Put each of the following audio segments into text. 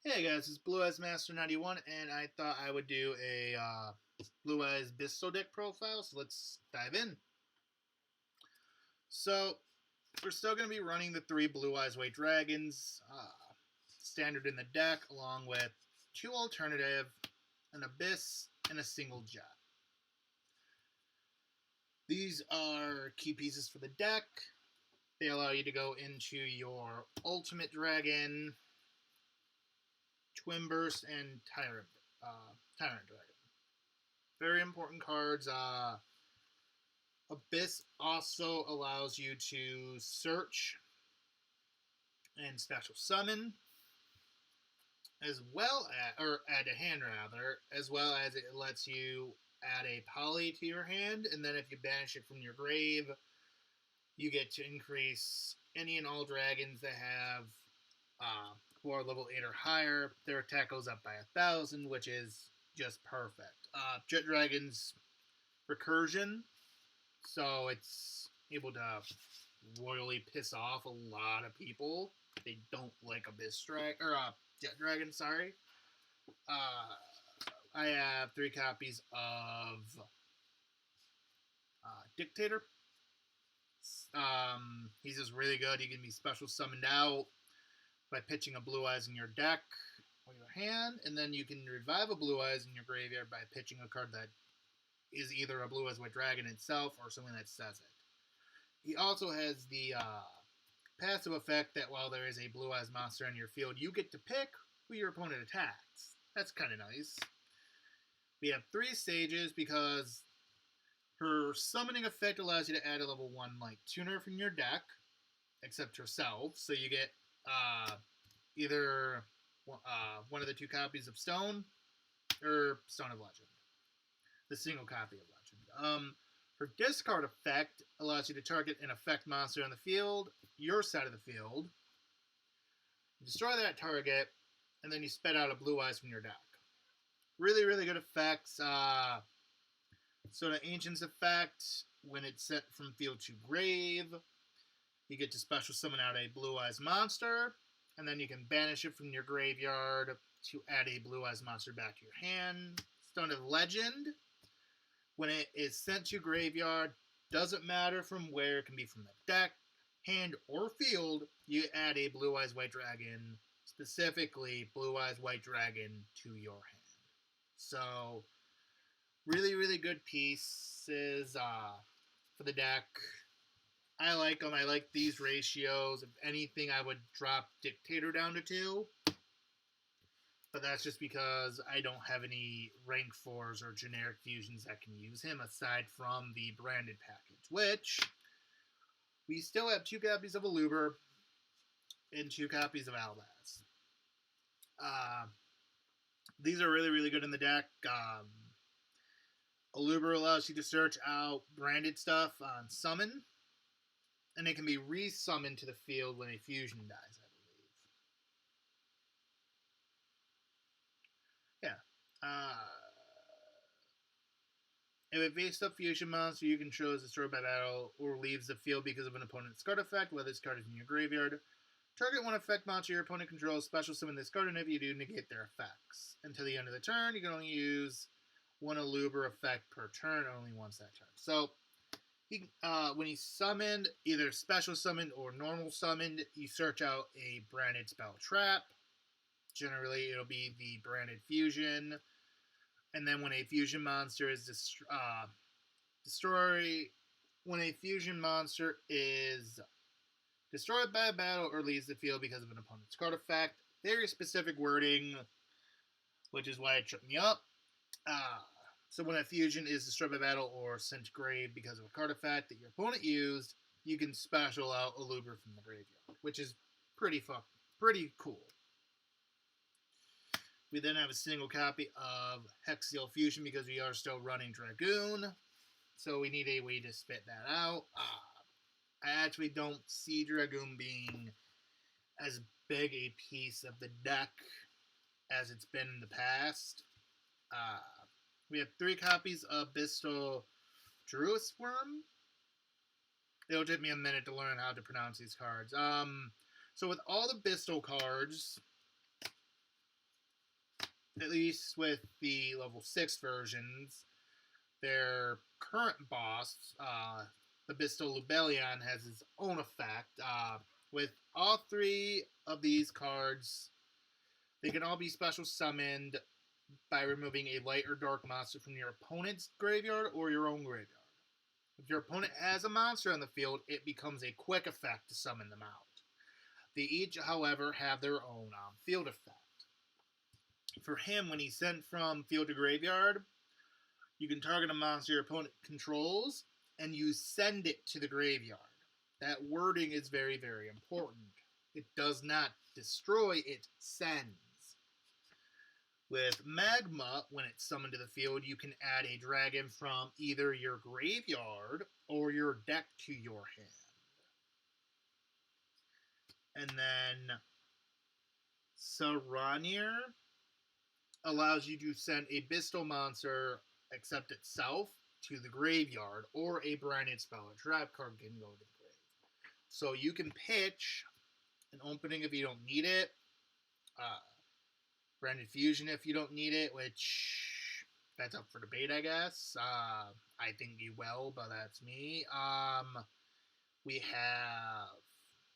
Hey guys, it's Blue Eyes Master 91, and I thought I would do a Blue Eyes Bystial deck profile, so let's dive in. So, we're still going to be running the 3 Blue Eyes White Dragons, standard in the deck, along with 2 alternative, an Abyss, and a single Jet. These are key pieces for the deck. They allow you to go into your Ultimate Dragon, Twin Burst, and Tyrant Dragon. Very important cards. Abyss also allows you to search and special summon, as well as, or add a hand rather, as well as it lets you add a poly to your hand, and then if you banish it from your grave, you get to increase any and all dragons that have who are level 8 or higher. Their attack goes up by 1,000, which is just perfect. Jet Dragon's recursion, so it's able to royally piss off a lot of people. They don't like Abyss Jet Dragon. Sorry. I have 3 copies of Dictator. He's just really good. He can be special summoned out by pitching a Blue Eyes in your deck or your hand, and then you can revive a Blue Eyes in your graveyard by pitching a card that is either a Blue Eyes White Dragon itself or something that says it. He also has the passive effect that while there is a Blue Eyes monster in your field, you get to pick who your opponent attacks. That's kind of nice. We have 3 stages because her summoning effect allows you to add a level 1 like tuner from your deck, except herself. So you get either one of the 2 copies of Stone or Stone of Legend. The single copy of Legend. Her discard effect allows you to target an effect monster on the field, your side of the field, destroy that target, and then you spit out a Blue Eyes from your deck. Really, really good effects. So the Ancient's effect, when it's sent from field to grave, you get to special summon out a Blue Eyes monster, and then you can banish it from your graveyard to add a Blue Eyes monster back to your hand. Stone of Legend, when it is sent to graveyard, doesn't matter from where, it can be from the deck, hand, or field, you add a Blue Eyes White Dragon, specifically Blue Eyes White Dragon, to your hand. So, really, really good pieces for the deck. I like them. I like these ratios. If anything, I would drop Dictator down to 2. But that's just because I don't have any rank 4s or generic fusions that can use him, aside from the branded package, which we still have 2 copies of Aluber and 2 copies of Albaz. These are really, really good in the deck. Aluber allows you to search out branded stuff on summon, and it can be re-summoned to the field when a fusion dies, I believe. Yeah. If a face-up fusion monster you control is destroyed by battle or leaves the field because of an opponent's card effect, whether this card is in your graveyard, target one effect monster your opponent controls, special summon this card, and if you do, negate their effects. Until the end of the turn, you can only use 1 Aluber effect per turn, only once that turn. So, when he's summoned, either special summoned or normal summoned, you search out a branded spell trap. Generally, it'll be the branded fusion. And then when a fusion monster is when a fusion monster is destroyed by a battle or leaves the field because of an opponent's card effect, very specific wording, which is why it tripped me up. So when a fusion is destroyed by battle or sent to grave because of a card effect that your opponent used, you can special out Aluber from the graveyard, which is pretty cool. We then have a single copy of Bystial Fusion because we are still running Dragoon. So we need a way to spit that out. I actually don't see Dragoon being as big a piece of the deck as it's been in the past. We have 3 copies of Bystial Druid's Worm. It'll take me a minute to learn how to pronounce these cards. So with all the Bystial cards, at least with the level 6 versions, their current boss, the Bystial has its own effect. With all 3 of these cards, they can all be special summoned by removing a light or dark monster from your opponent's graveyard or your own graveyard. If your opponent has a monster on the field, it becomes a quick effect to summon them out. They each, however, have their own field effect. For him, when he's sent from field to graveyard, you can target a monster your opponent controls, and you send it to the graveyard. That wording is very, very important. It does not destroy, it sends. With Magma, when it's summoned to the field, you can add a dragon from either your graveyard or your deck to your hand. And then Saranir allows you to send a Bystial monster, except itself, to the graveyard, or a branded spell or trap card can go to the grave. So you can pitch an opening if you don't need it, branded fusion if you don't need it, which that's up for debate, I guess. I think you will, but that's me. We have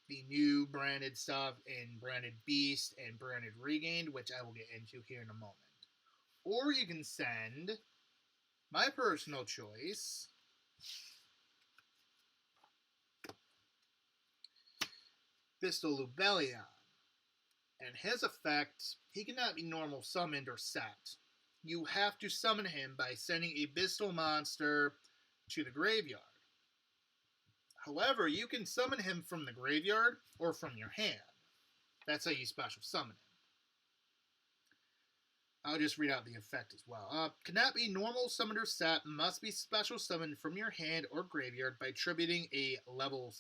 the new branded stuff in Branded Beast and Branded Regained, which I will get into here in a moment. Or you can send my personal choice, Bystial Lubellion. And his effect, he cannot be normal summoned or set. You have to summon him by sending a Bystial monster to the graveyard. However, you can summon him from the graveyard or from your hand. That's how you special summon him. I'll just read out the effect as well. Cannot be normal summoned or set, must be special summoned from your hand or graveyard by attributing a level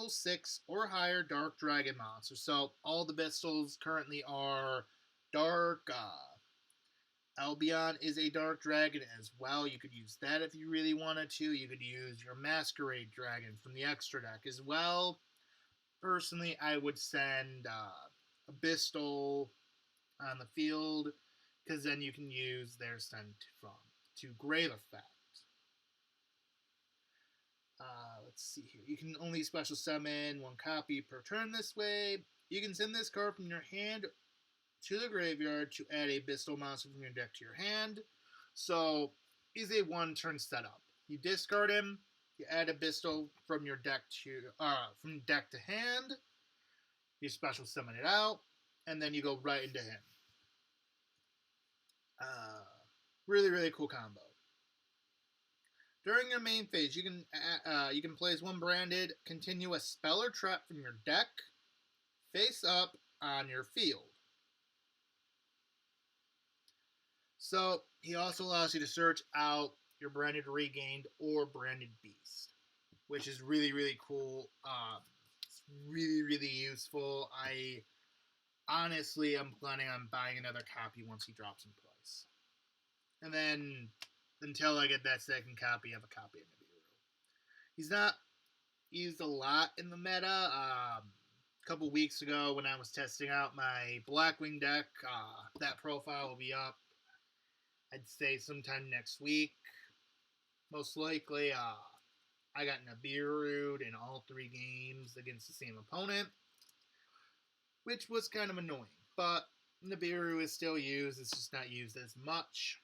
6 or higher dark dragon monster. So all the Bystials currently are dark. Albion is a dark dragon as well. You could use that if you really wanted to. You could use your Masquerade Dragon from the extra deck as well. Personally, I would send a Bystial on the field, because then you can use their send from to grave effect. Let's see here. You can only special summon 1 copy per turn this way. You can send this card from your hand to the graveyard to add a Bystial monster from your deck to your hand. So, is a 1-turn setup. You discard him, you add a Bystial from your deck to hand, you special summon it out, and then you go right into him. Really, really cool combo. During your main phase, you can place 1 branded continuous spell or trap from your deck face up on your field. So he also allows you to search out your Branded Regained or Branded Beast, which is really, really cool. It's really, really useful. I honestly am planning on buying another copy once he drops in price. And then, until I get that second copy, I have a copy of Nibiru. He's not used a lot in the meta. A couple weeks ago when I was testing out my Blackwing deck, that profile will be up, I'd say sometime next week. Most likely, I got Nibiru'd in all 3 games against the same opponent, which was kind of annoying. But Nibiru is still used, it's just not used as much.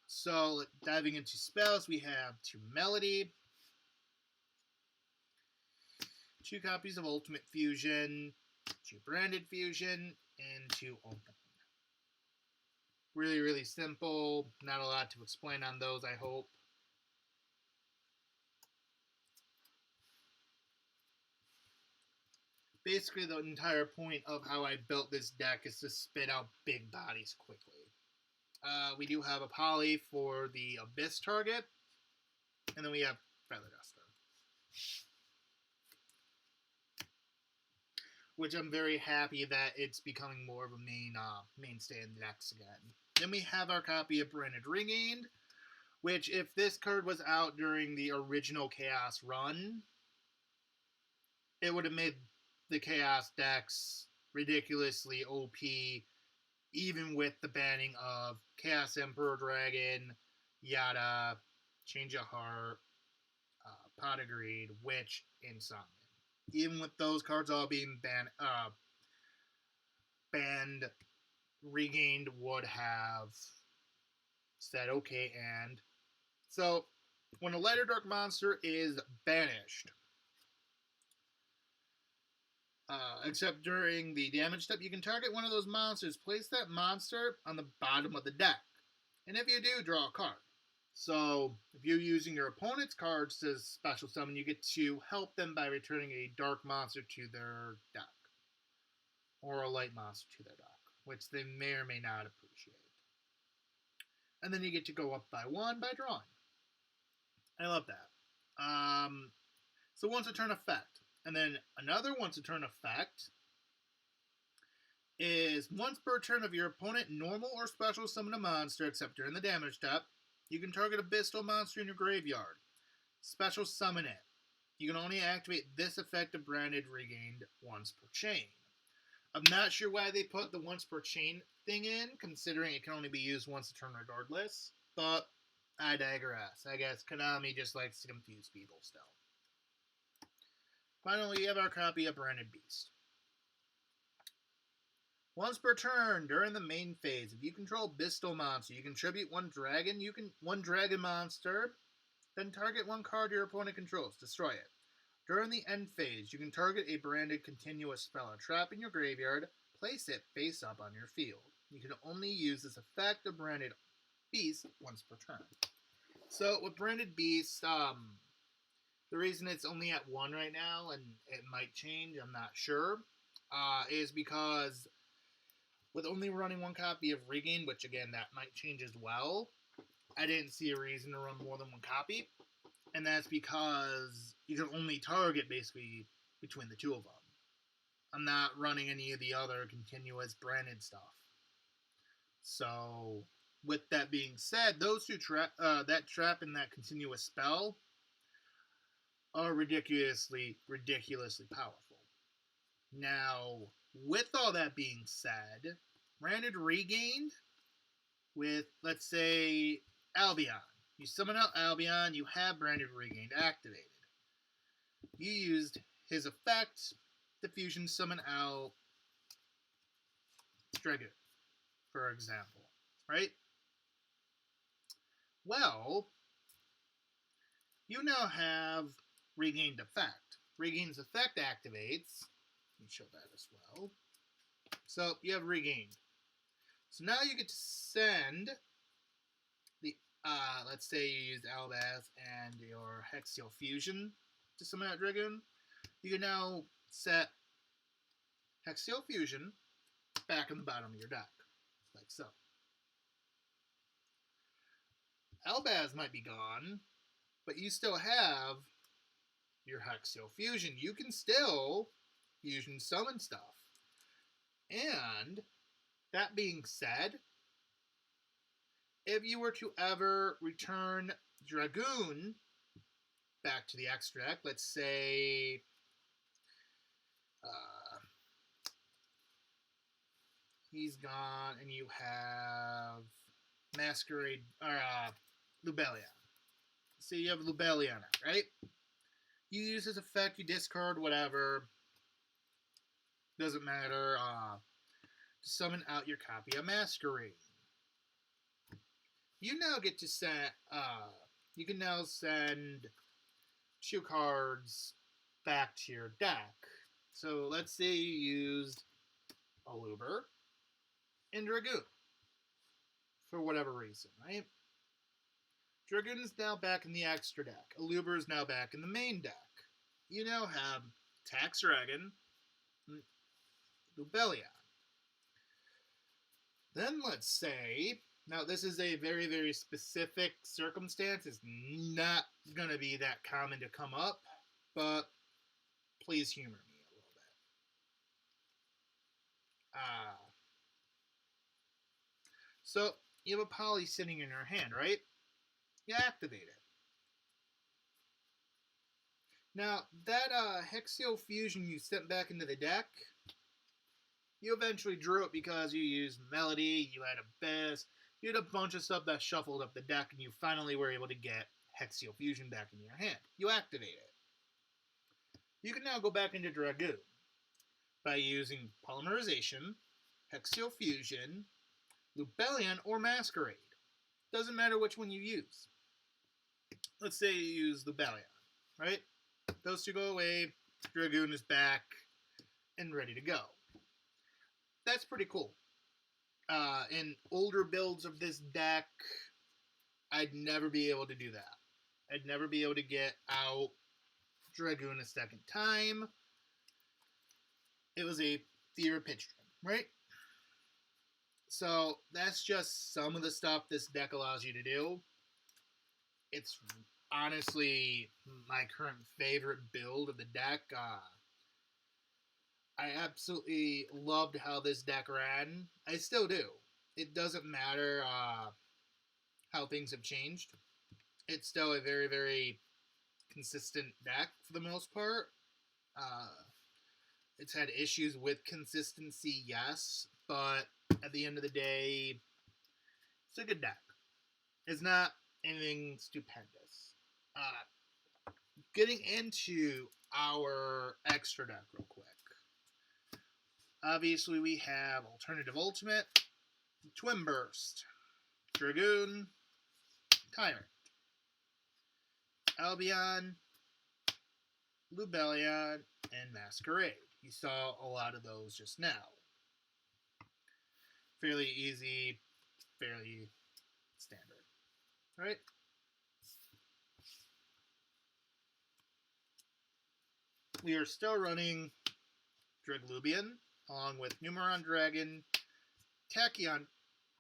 So, diving into spells, we have 2 Melody, 2 copies of Ultimate Fusion, 2 Branded Fusion, and 2 Open. Really, really simple. Not a lot to explain on those, I hope. Basically, the entire point of how I built this deck is to spit out big bodies quickly. We do have a poly for the Abyss target, and then we have Feather Duster, which I'm very happy that it's becoming more of a mainstay in the decks again. Then we have our copy of Branded Regained, which if this card was out during the original Chaos run, it would have made the Chaos decks ridiculously OP even with the banning of Chaos Emperor Dragon, Yada, Change of Heart, Pot of Greed, Witch, and Summon. Even with those cards all being banned, Regained would have said okay, and so when a Light or Dark monster is banished, except during the damage step, you can target one of those monsters, place that monster on the bottom of the deck, and if you do, draw a card. So if you're using your opponent's cards to special summon, you get to help them by returning a dark monster to their deck, or a light monster to their deck, which they may or may not appreciate. And then you get to go up by one by drawing. I love that. So once a turn effect. And then another once a turn effect is once per turn of your opponent normal or special summon a monster, except during the damage step. You can target a Bystial monster in your graveyard. Special summon it. You can only activate this effect of branded Regained once per chain. I'm not sure why they put the once per chain thing in, considering it can only be used once a turn regardless, but I digress. I guess Konami just likes to confuse people still. Finally, we have our copy of Branded Beast. Once per turn during the main phase, if you control Bystial monster, you can tribute one dragon monster, then target one card your opponent controls, destroy it. During the end phase, you can target a branded continuous spell or trap in your graveyard, place it face up on your field. You can only use this effect of Branded Beast once per turn. So with Branded Beast, the reason it's only at 1 right now, and it might change, I'm not sure, is because with only running one copy of Regain, which again, that might change as well, I didn't see a reason to run more than one copy. And that's because you can only target basically between the two of them. I'm not running any of the other continuous branded stuff. So, with that being said, those two that trap and that continuous spell are ridiculously powerful. Now, with all that being said, branded Regained with, let's say, Albion. You summon out Albion, you have Branded Regained activated. You used his effect to fusion summon out Dragoon, for example, right? Well, you now have Regained effect. Regained's effect activates. Let me show that as well. So you have Regained. So now you get to send the, let's say you used Albaz and your Bystial Fusion to summon out Dragoon. You can now set Bystial Fusion back on the bottom of your deck, like so. Albaz might be gone, but you still have your Bystial Fusion. You can still fusion summon stuff. And that being said, if you were to ever return Dragoon back to the extra deck, let's say he's gone and you have Masquerade, or Lubellion. So you have Lubellion out, right? You use his effect, you discard whatever, doesn't matter, to summon out your copy of Masquerade. You now get to set, you can now send 2 cards back to your deck. So let's say you used Aluber and Dragoon for whatever reason, right? Dragoon is now back in the extra deck. Aluber is now back in the main deck. You now have Tax Dragon, Lubellion. Then let's say, now this is a very, very specific circumstance. It's not going to be that common to come up, but please humor me a little bit. So you have a Poly sitting in your hand, right? You activate it. Now, that Bystial Fusion you sent back into the deck, You eventually drew it because you used Melody, you had Abyss, you had a bunch of stuff that shuffled up the deck, and you finally were able to get Bystial Fusion back in your hand. You activate it. You can now go back into Dragoon by using Polymerization, Bystial Fusion, Lubellion, or Masquerade. Doesn't matter which one you use. Let's say you use Lubellion, right? Those two go away, Dragoon is back and ready to go. That's pretty cool. In older builds of this deck, I'd never be able to do that. I'd never be able to get out Dragoon a second time. It was a fear of pitch drain, right? So that's just some of the stuff this deck allows you to do. It's honestly my current favorite build of the deck. I absolutely loved how this deck ran. I still do. It doesn't matter how things have changed. It's still a very, very consistent deck for the most part. It's had issues with consistency, yes, but at the end of the day, it's a good deck. It's not anything stupendous. Getting into our extra deck real quick. Obviously, we have Alternative Ultimate, Twin Burst, Dragoon, Tyrant, Albion, Lubellion, and Masquerade. You saw a lot of those just now. Fairly easy, fairly standard, right? We are still running Draglubian, along with Numeron Dragon, Tachyon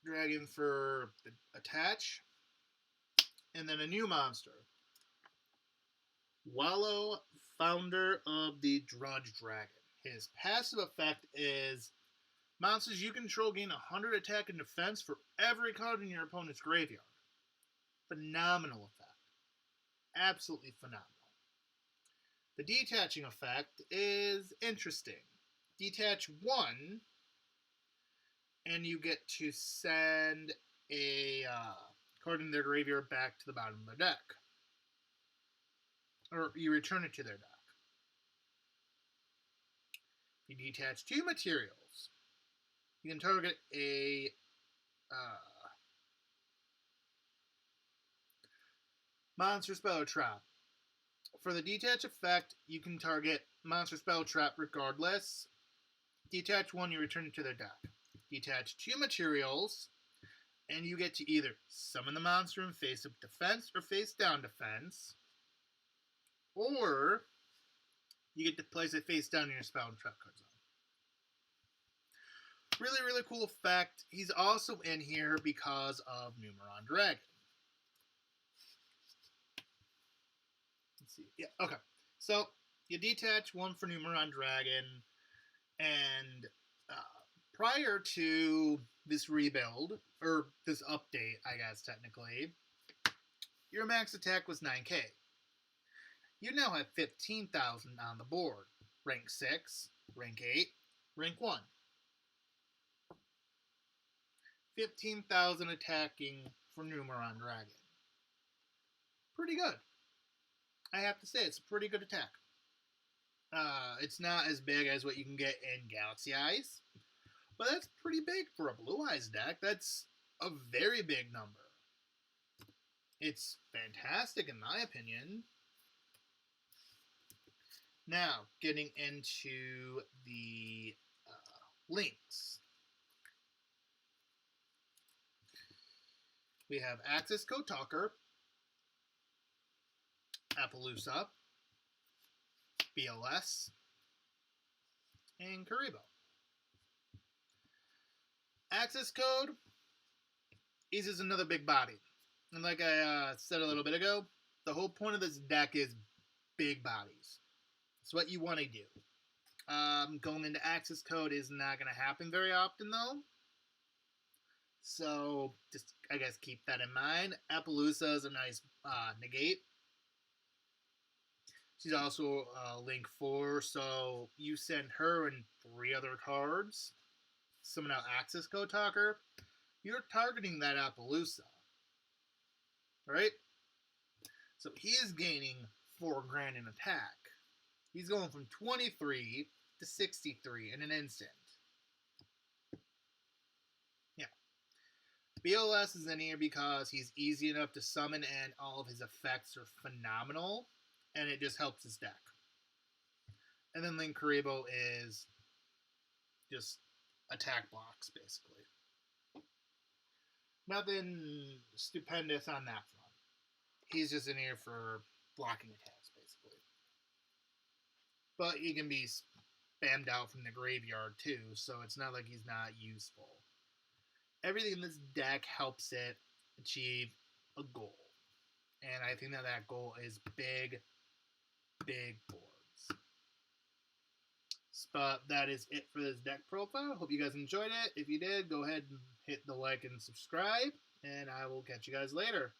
Dragon for the attach, and then a new monster. Wallow, founder of the Drudge Dragon. His passive effect is monsters you control gain 100 attack and defense for every card in your opponent's graveyard. Phenomenal effect. Absolutely phenomenal. The detaching effect is interesting. Detach 1, and you get to send a card in their graveyard back to the bottom of their deck. Or you return it to their deck. You detach 2 materials. You can target a monster spell or trap. For the detach effect, you can target monster spell trap regardless. Detach 1, you return it to their deck. Detach 2 materials, and you get to either summon the monster in face up defense or face down defense, or you get to place it face down in your spell and trap card zone. Really, really cool effect. He's also in here because of Numeron Dragon. Let's see. Yeah, okay. So, you detach 1 for Numeron Dragon, and prior to this rebuild, or this update, I guess, technically, your max attack was 9k. You now have 15,000 on the board. Rank 6, rank 8, rank 1. 15,000 attacking for Numeron Dragon. Pretty good. I have to say, it's a pretty good attack. It's not as big as what you can get in Galaxy Eyes, but that's pretty big for a Blue Eyes deck. That's a very big number. It's fantastic in my opinion. Now, getting into the links. We have Access Code Talker, Appaloosa, BLS, and Karibo. Access Code is another big body. And like I said a little bit ago, the whole point of this deck is big bodies. It's what you want to do. Going into Access Code is not going to happen very often, though. So, just, I guess, keep that in mind. Appaloosa is a nice negate. She's also link 4, so you send her and 3 other cards. summon out Axis Code Talker, you're targeting that Appaloosa. Right? So he is gaining 4 grand in attack. He's going from 23 to 63 in an instant. Yeah. BLS is in here because he's easy enough to summon and all of his effects are phenomenal. And it just helps his deck. And then Link Karibo is just attack blocks, basically. Nothing stupendous on that front. He's just in here for blocking attacks, basically. But he can be spammed out from the graveyard, too, so it's not like he's not useful. Everything in this deck helps it achieve a goal. And I think that that goal is big boards. But that is it for this deck profile. Hope you guys enjoyed it. If you did, go ahead and hit the like and subscribe. And I will catch you guys later.